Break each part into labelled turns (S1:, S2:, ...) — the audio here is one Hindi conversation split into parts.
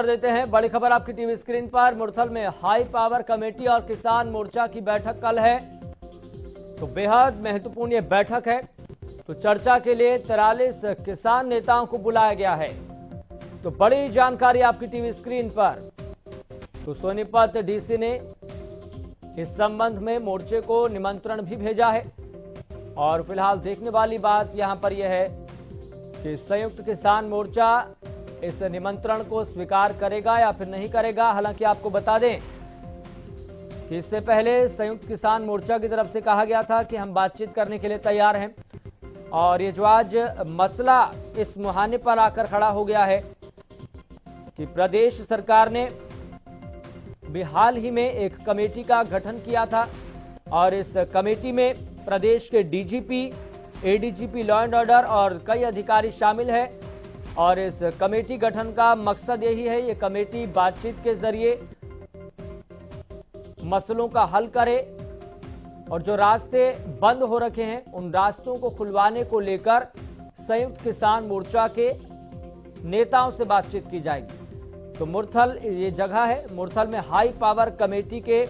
S1: कर देते हैं बड़ी खबर आपकी टीवी स्क्रीन पर। मुरथल में हाई पावर कमेटी और किसान मोर्चा की बैठक कल है, तो बेहद महत्वपूर्ण ये बैठक है। तो चर्चा के लिए 43 किसान नेताओं को बुलाया गया है। तो बड़ी जानकारी आपकी टीवी स्क्रीन पर। तो सोनीपत डीसी ने इस संबंध में मोर्चे को निमंत्रण भी भेजा है और फिलहाल देखने वाली बात यहां पर यह है कि संयुक्त किसान मोर्चा इस निमंत्रण को स्वीकार करेगा या फिर नहीं करेगा। हालांकि आपको बता दें कि इससे पहले संयुक्त किसान मोर्चा की तरफ से कहा गया था कि हम बातचीत करने के लिए तैयार हैं, और ये जो आज मसला इस मुहाने पर आकर खड़ा हो गया है कि प्रदेश सरकार ने भी हाल ही में एक कमेटी का गठन किया था और इस कमेटी में प्रदेश के DGP, ADGP law and order और कई अधिकारी शामिल हैं। और इस कमेटी गठन का मकसद यही है, ये कमेटी बातचीत के जरिए मसलों का हल करे और जो रास्ते बंद हो रखे हैं उन रास्तों को खुलवाने को लेकर संयुक्त किसान मोर्चा के नेताओं से बातचीत की जाएगी। तो मुरथल ये जगह है, मुरथल में हाई पावर कमेटी के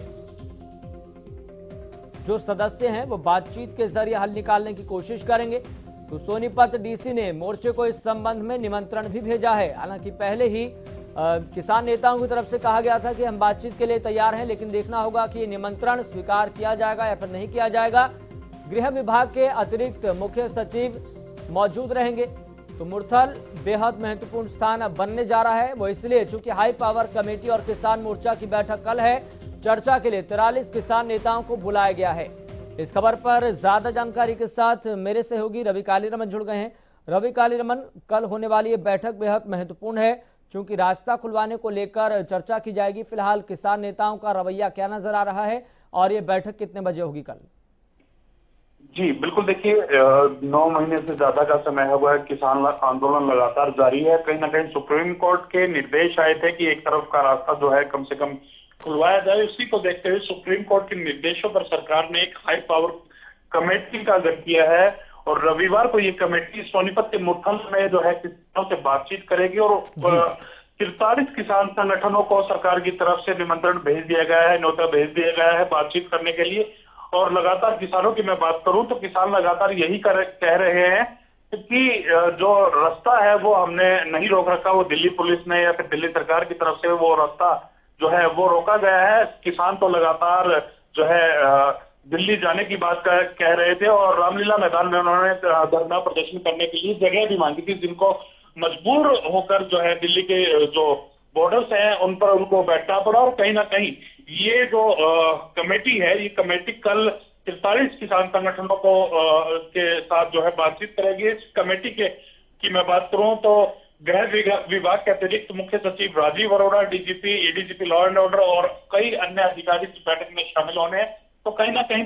S1: जो सदस्य हैं वो बातचीत के जरिए हल निकालने की कोशिश करेंगे। तो सोनीपत डीसी ने मोर्चे को इस संबंध में निमंत्रण भी भेजा है। हालांकि पहले ही किसान नेताओं की तरफ से कहा गया था कि हम बातचीत के लिए तैयार हैं, लेकिन देखना होगा कि ये निमंत्रण स्वीकार किया जाएगा या फिर नहीं किया जाएगा। गृह विभाग के अतिरिक्त मुख्य सचिव मौजूद रहेंगे। तो मुरथल बेहद महत्वपूर्ण स्थान अब बनने जा रहा है, वो इसलिए चूंकि हाई पावर कमेटी और किसान मोर्चा की बैठक कल है। चर्चा के लिए 43 किसान नेताओं को बुलाया गया है। इस खबर पर ज्यादा जानकारी के साथ मेरे सहयोगी रवि कालीरमन जुड़ गए हैं। रवि कालीरमन, कल होने वाली ये बैठक बेहद महत्वपूर्ण है क्योंकि रास्ता खुलवाने को लेकर चर्चा की जाएगी। फिलहाल किसान नेताओं का रवैया क्या नजर आ रहा है और ये बैठक कितने बजे होगी कल?
S2: जी बिल्कुल, देखिए 9 महीने से ज्यादा का समय हुआ है, किसान आंदोलन लगातार जारी है। कहीं ना कहीं सुप्रीम कोर्ट के निर्देश आए थे कि एक तरफ का रास्ता जो है कम से कम खुलवाया जाए। उसी को देखते हुए सुप्रीम कोर्ट के निर्देशों पर सरकार ने एक हाई पावर कमेटी का गठन किया है और रविवार को ये कमेटी सोनीपत के मुरथल में जो है किसानों से बातचीत करेगी और 43 किसान संगठनों को सरकार की तरफ से निमंत्रण भेज दिया गया है, न्योता भेज दिया गया है बातचीत करने के लिए। और लगातार किसानों की मैं बात करूं तो किसान लगातार यही कह रहे हैं कि जो रास्ता है वो हमने नहीं रोक रखा, वो दिल्ली पुलिस ने या फिर दिल्ली सरकार की तरफ से वो रास्ता जो है वो रोका गया है। किसान तो लगातार जो है दिल्ली जाने की बात कह रहे थे और रामलीला मैदान में उन्होंने धरना प्रदर्शन करने के लिए जगह भी मांगी थी, जिनको मजबूर होकर जो है दिल्ली के जो बॉर्डर्स हैं उन पर उनको बैठना पड़ा। और कहीं ना कहीं ये जो कमेटी है, ये कमेटी कल 43 किसान संगठनों को के साथ जो है बातचीत करेगी। इस कमेटी की मैं बात करूं तो गृह विभाग के अतिरिक्त मुख्य सचिव Rajiv Arora, DGP, ADGP law and order और कई अन्य अधिकारी इस बैठक में शामिल होने हैं। तो कहीं ना कहीं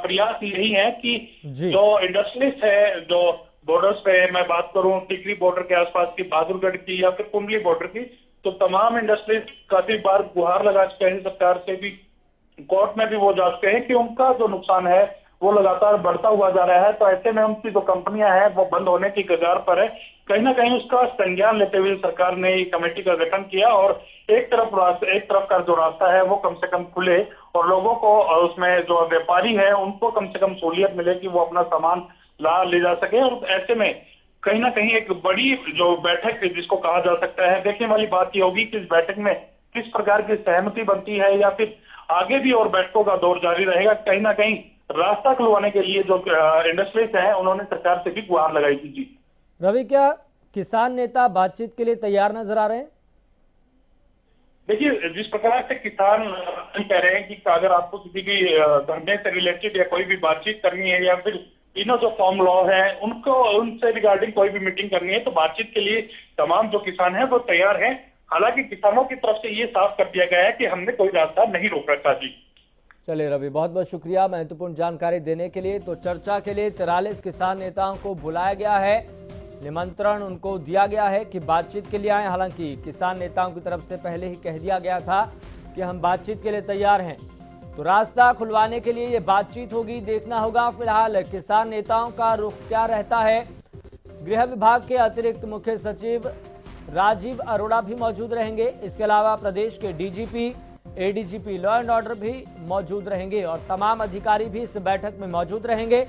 S2: प्रयास यही है कि जो इंडस्ट्रियलिस्ट है, जो बॉर्डर्स पे मैं बात करूं टिकरी बॉर्डर के आसपास की, बहादुरगढ़ की या फिर कुंडली बॉर्डर की, तो तमाम इंडस्ट्रीज काफी बार गुहार लगा चुके हैं सरकार से भी, कोर्ट में भी वो जा चुके हैं कि उनका जो नुकसान है वो लगातार बढ़ता हुआ जा रहा है। तो ऐसे में उनकी जो कंपनियां हैं वो बंद होने की कगार पर है। कहीं ना कहीं उसका संज्ञान लेते हुए सरकार ने ये कमेटी का गठन किया और एक तरफ का जो रास्ता है वो कम से कम खुले और लोगों को उसमें जो व्यापारी है उनको कम से कम सहूलियत मिले कि वो अपना सामान ले जा सके। और ऐसे में कहीं ना कहीं एक बड़ी जो बैठक जिसको कहा जा सकता है, देखने वाली बात ये होगी कि इस बैठक में किस प्रकार की सहमति बनती है या फिर आगे भी और बैठकों का दौर जारी रहेगा। कहीं ना कहीं रास्ता खुलवाने के लिए जो इंडस्ट्रीज हैं उन्होंने सरकार से भी गुहार लगाई थी। जी
S1: रवि, क्या किसान नेता बातचीत के लिए तैयार नजर आ रहे हैं?
S2: देखिए, जिस प्रकार से किसान कह रहे हैं कि अगर आपको किसी भी धरने से रिलेटेड या कोई भी बातचीत करनी है या फिर तीनों जो फॉर्म लॉ है उनको उनसे रिगार्डिंग कोई भी मीटिंग करनी है तो बातचीत के लिए तमाम जो किसान हैं वो तैयार हैं। हालांकि किसानों की तरफ से ये साफ कर दिया गया है कि हमने कोई रास्ता नहीं रोक रखा। जी
S1: चलिए रवि, बहुत बहुत शुक्रिया महत्वपूर्ण जानकारी देने के लिए। तो चर्चा के लिए 43 किसान नेताओं को बुलाया गया है, निमंत्रण उनको दिया गया है कि बातचीत के लिए आए। हालांकि किसान नेताओं की तरफ से पहले ही कह दिया गया था कि हम बातचीत के लिए तैयार हैं। तो रास्ता खुलवाने के लिए ये बातचीत होगी, देखना होगा फिलहाल किसान नेताओं का रुख क्या रहता है। गृह विभाग के अतिरिक्त मुख्य सचिव राजीव अरोड़ा भी मौजूद रहेंगे। इसके अलावा प्रदेश के DGP, ADGP law and order भी मौजूद रहेंगे और तमाम अधिकारी भी इस बैठक में मौजूद रहेंगे।